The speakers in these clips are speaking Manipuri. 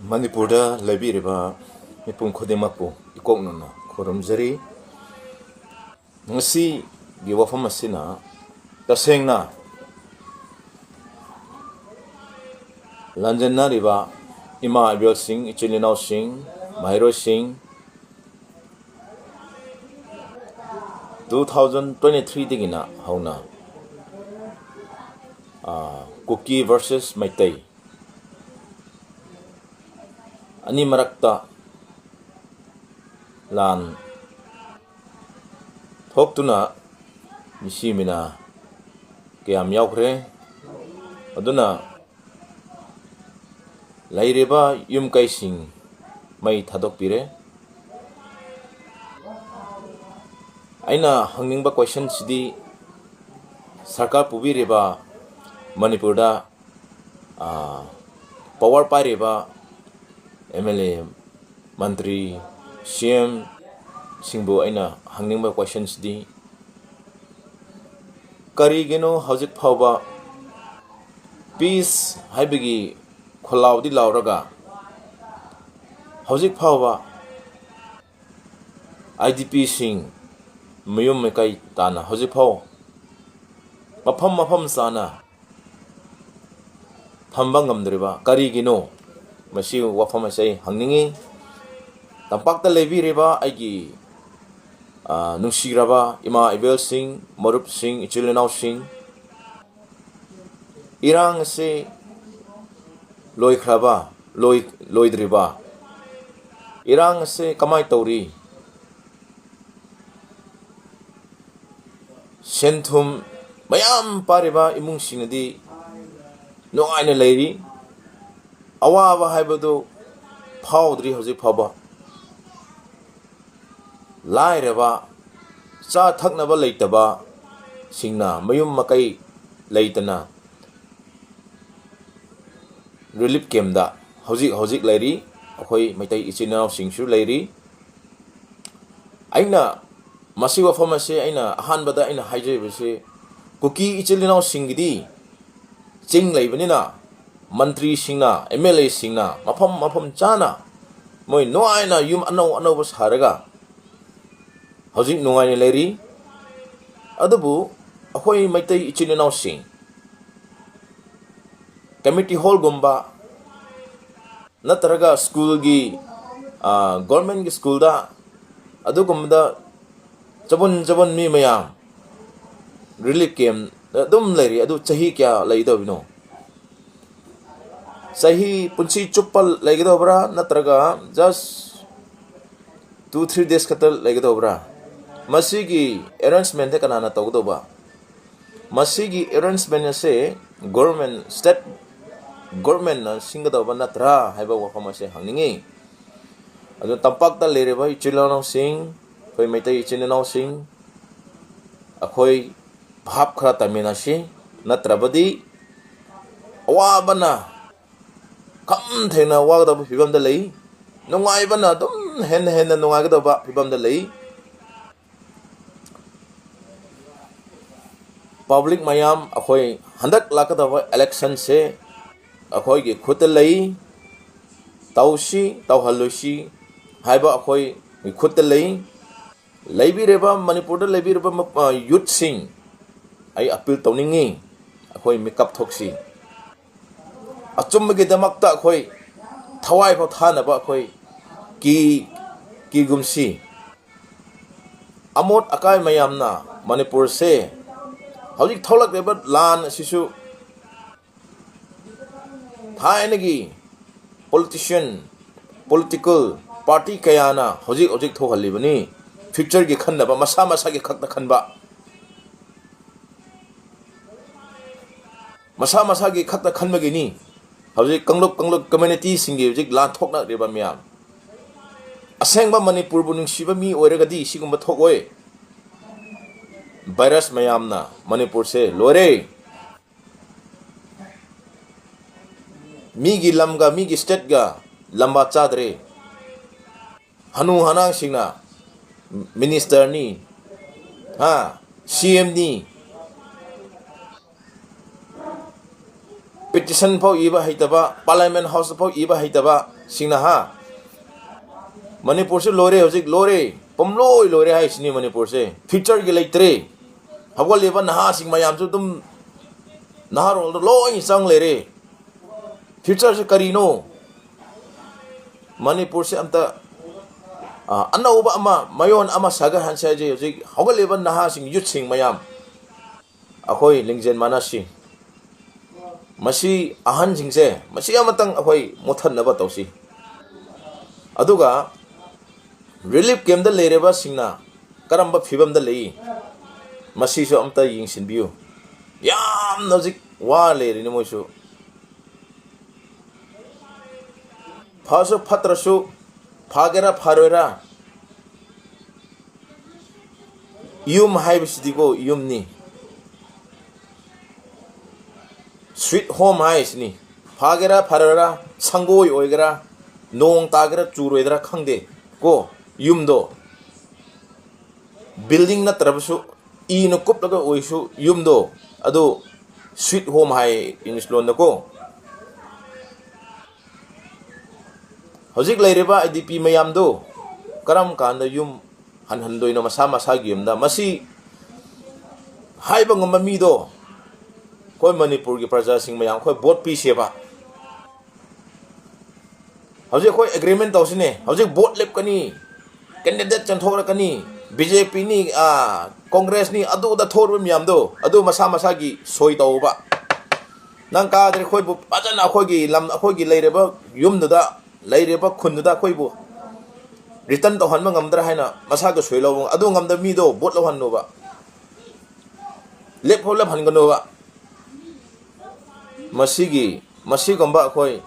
Manipurda labiriba mipum khudingmakpu ikoknono khurumjari ngasi gi wafam asina tasengna lanjanna riba ima abel sing echil enao sing mairo sing 2023 digina hauna Kuki versus Maitai ani marakta lan thoktuna misimina kayam yaukre aduna laireba yumkaising mai thadokpire aina hangningba question sidi sarkar pubireba Manipurda power pareba MLA Mantri CM singbu aina hangningba questions di karigeno hojik phawba peace haibigi kholaudi lauraga hojik phawba IDP sing mayum mekai tana hojik phaw mafam sana thamba ngamdriba karigeno masi wafam asai hangningi tampakta lebiriba aigi nungsiraba ima ibel sing marup sing echil enao sing irang se loikraba loidriba irang se kamai tauri senthum mayam pariba imung singnadi noaina leiri awaba haibadu phawdri hojik phawba laireba cha thaknaba leitaba singna mayum makai leitana relief camp da hojik leiri akhoi maitai ichinao singsu leiri aina masi wafam ase aina ahanbada aina haijebese Kuki ichinao singidi ching leibanina Mantri singna MLA singna mafam chana moi noaina yum anouba saraga hojik nungaini leiri adubu akhoi maitai echil enao sing committee hall gumba natraga school gi government gi school da adugumda jabon mi mayam relief camp dum leiri adu chahi kya leidobino sahi punchi chuppal legidobra natraga just 2-3 days khatal legidobra masigi arrangement de kanana tawdoba masigi arrangement ase government state government na singadoba natra haiba wafam ase hangningi adu tampakta lereba echil enao sing khoi maitai echil enao sing akhoi bhap khara tamina se natrabadi awabana kam thena wagda fibam da lei nungai bana dum hen nungai ga ba fibam da lei public mayam akhoi handak lakada election se akhoi gi khut lei tausi tauhalusi haiba akhoi khut lei leibireba Manipur da leibireba youth sing ai appeal tawningi akhoi mikap thoksi achumgi damakta akhoi thawai pho thanaba akhoi ki gumsi amot akai mayamna Manipur se hojik tholak deba lan sisu thainagi political party kayana hojik thohalibani future gi khanaba masa gi khakta khanba masa gi khakta khanbagini hojik kanglok community singi hojik lan thokna reba miyam asengba Manipur bu nungsiba mi oiragadi sigumba thokoi virus mayamna Manipur se lore migi lamga migi state ga lamba chadre hanu hanang singna minister ni CM ni petition pau iba haitaba parliament house pau iba haitaba singna ha Manipur se lore hojik lore pomloi lore hai sini Manipur se future gi leitre hawal leba naha sing mayam su dum nahar loi sang lere future se karino Manipur se amta anouba ama mayon ama saga hansa je hojik hawal leba naha sing youth sing mayam akhoi lingjen manasi masi ahan singse masi amatang akhoi muthatnaba tawsi aduga relief camp da lereba singna karamba phibam da lei masi so amta yingsinbiu yam nojik wa leri ni moisu phaso phatrasu phagera pharoira yum haibisidigo yumni sweet home hais ni phagera pharara sangoi oigera nong tagera churoidra khangde ko yumdo building na trabasu ino kuplaga oisu yumdo adu sweet home hai inslon ko hojik leireba idp mayam do karam kanda yum hanhandoino masa masa gyumda masi haiba ngamba mi do koi Manipur ki praja sing mayam koi vote pi seba hojik koi agreement tausine hojik vote lep kani candidate chanthora kani BJP ni Congress ni adu da thor myam do adu masa masa gi soi tauba nang ka dre khoi bu pajana khoi gi lam khoi gi leireba yum da leireba khun da khoi bu return to han ngamdra haina masa ga soi lo adu ngamda mi do vote lo han no ba lep ho lep han ga no ba masi gomba khoi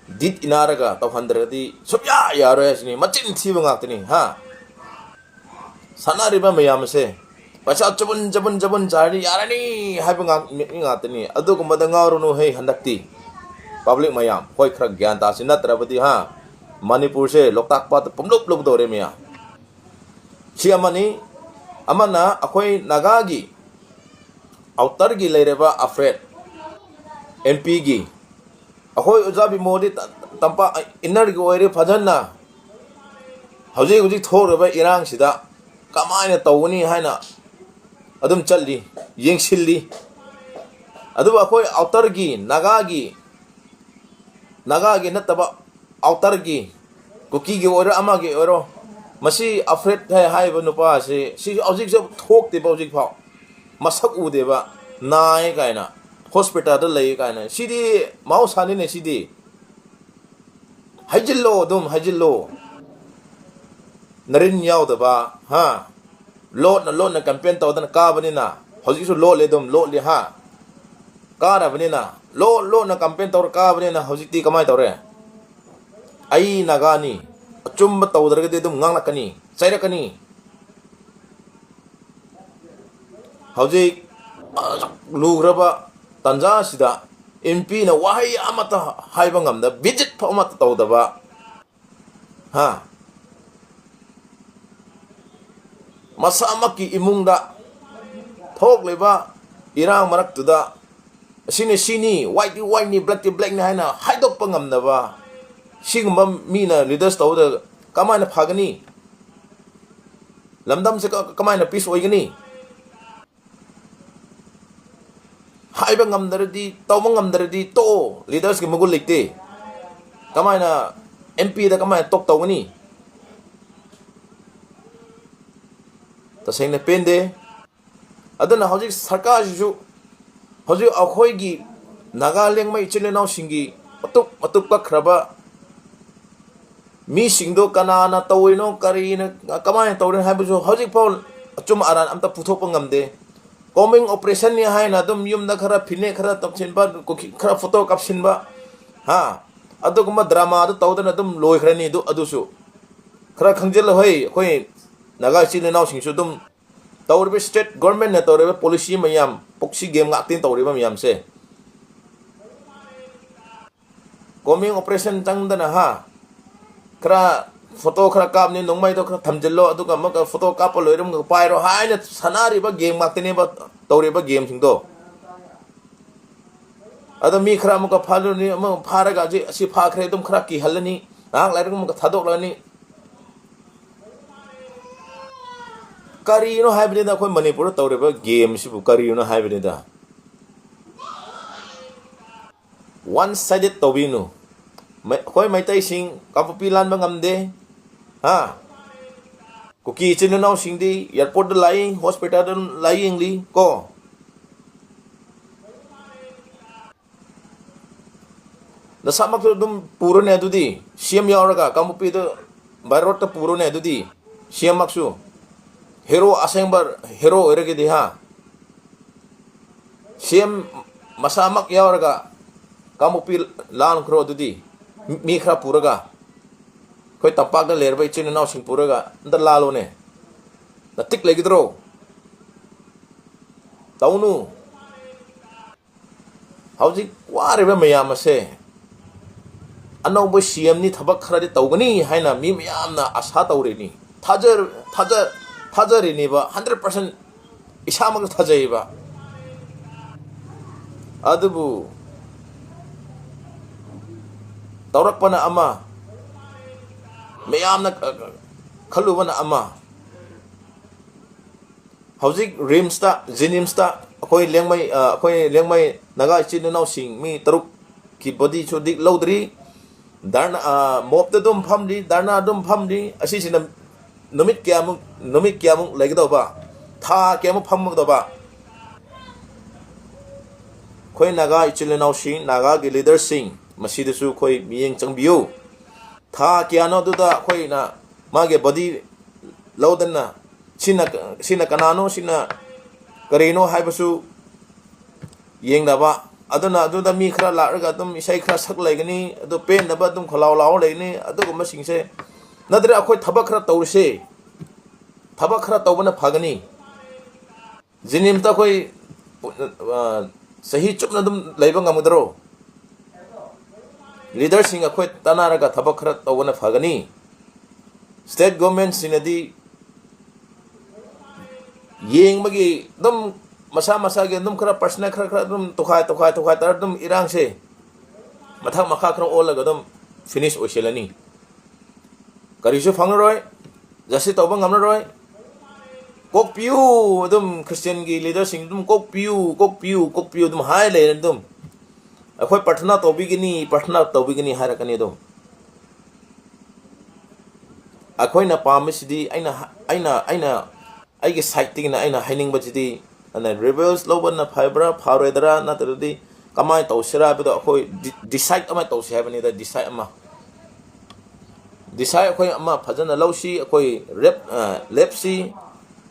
dit inaraga tawhandradi subya yaro yasni machin thiba ngakni ha sanariba mayam se pacha jabun jari yarani haiba ngakni adu gomba ngawru no hei handakti public mayam khoi khra gyan ta sinatrabadi ha Manipur se loktak pat pumlop lop dore meya chiamani amana akhoi nagagi outer gi leireba afraid MP gi akhoi ujabi modi tampa inner gi oire phajana hauji thoraba irang sida kamaina tawni haina adum challi yengsilli adu akhoi outer gi nagagi nataba outer gi Kuki gi oire ama gi oiro masi afraid hai ba nupa se si hauji se thok te hauji phau masak u deba nai kaina hospital da lay kaina sidi mau sani ne sidi hajillo dum hajillo narin yaw da ba ha lot na campaign taw da ka bani na hoji su lo le dum lo le ha ka ra bani na lo na campaign taw ka bani na hoji ti kamai taw re ai nagani chum ba taw da ge dum ngang nakani saira kani hoji lugraba tanja sida MP na wahai amata haiba ngamda visit pa amata tawdaba ha masamaki imungda thok leba irang marak tuda sini white ni black ni haina haidok pa ngamdaba sigumba mina leaders tawda kamana phagani lamdam se kamana peace oigani haiba ngamdaradi tawma ngamdaradi to leaders ki magul lekte kamaina MP da kamaina tok tawgani tasengna pende adana hojik sarkar ju hojik akhoi gi nagaleng mai chile naw singi atuk ka khraba mi singdo kanana tawino karina kamaina tawren haibu hojik paul achum aran amta puthok ngamde coming operation ni hai na dum yum na khara phine khara tapchin ba khara photo kapsin ba ha adu kuma drama adu tawdana dum loi khra ni du adu su khara khangjel hoi khoi naga chile naw sing su dum tawrbe state government na tawrbe policy mayam poksi game ngaktin tawrbe mayam se coming operation tangdana ha khara photo khara kap ni nongmai to khara thamjello adu ka maka photo kap loirum ga pairo haina sanari ba game maktene ba tawre ba game sing do ada mi khara muka phalu ni ama phara ga ji si pha khre dum khara ki halani nang lai muka thadok lani kari no haibni da khoi manipur tawre ba game si bu kari no haibni da one sided tobinu khoi mai tai sing kapupi lan bangam de ha Kuki echil enao Singi airport lai hospital lai ingli ko na samak dum puro ne adudi siam yauraga kamupi do barot puro ne adudi siam maksu hero asengbar hero erege di ha siam masamak yauraga kamupi lan kro adudi mi khra puraga koi tapak da lerba echil enao Sing puraga nda lalo ne na tik lagi dro taunu hauji ware ba mayam ase anouba CM ni thabak kharadi tawgani haina mi miyamna asa tawreni thajarini ba 100% isamag thajai ba adubu tawrakpana ama miyamna khalubana ama hauzik rimsta jinimsta akoi lengmai naga echil enao Sing mi taruk ki body chodik lodri darna mop da dum phamdi darna dum phamdi asi sina numit kyamu legdo ba tha kyamu phamdo ba khoi naga echil enao Sing naga gi leader Sing masida su khoi miyeng changbiu tha kyano du da khoi na mage body lodana sina kanano sina karino haibasu yeng da ba aduna aduda mi khara laraga dum isai khara sak laigani adu pen da ba dum khalaw law laigni adu gum singse nadre akhoi thaba khara tawse thaba khara tawbana phagani jinim ta khoi sahi chupna dum laiba ngamudro leader Sing akhoi tanaraga thaba khara tawbana phagani state government sinadi yeng magi dum masa ge dum khara personal khara dum tokhai tar dum irang se mathak makha khara olaga dum finish oiselani karisu phangroi jasi tawba ngamroi kok piu dum Christian gi leader Sing dum kok piu dum hai le dum akhoi pathna tawbigini harakani dum akhoi na pamisidi aina aige site tingna aina haining bajidi ana rebels loban na fibra phauredra na tadi kamai tawsira bido akhoi decide amai tawsi habani da decide akhoi ama phajana lawsi akhoi lepsi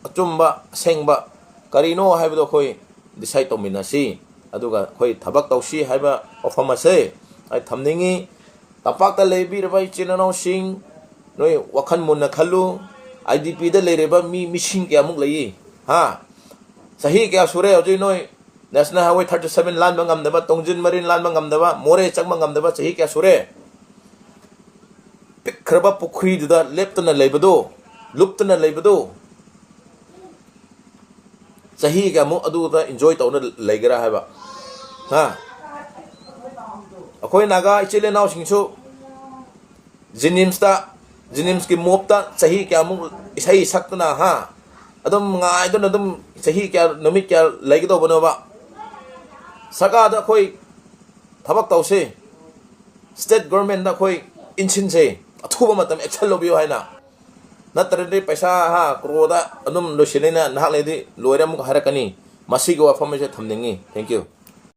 achumba sengba karino haibido akhoi decide tominasi aduga akhoi thabak tawsi haiba ofama se ai thamningi tapak ta lebi rabai chinano Sing noi wakhan munna khalu IDP da lereba mi missing kya muk lai ha sahi kya sure hojoi noi national highway 37 lan bangam daba tongjin marin lan bangam daba more chakmang gam daba sahi kya sure pikraba pukhri da leptana leibado luptana leibado sahi kya mu adu da enjoy tawna leigara haba ha akoi naga echil enao Sing chu Jinims ki mopta sahi kya mu isai sakna ha adum ngai don adum sahi kya numit kya lagi do bano ba saka da khoi thabak tawse state government da khoi inchin se athuba matam action lobio haina natrade paisa ha kroda adum losilena nahak ledi loiram harakani masigi wafam se thamningi thank you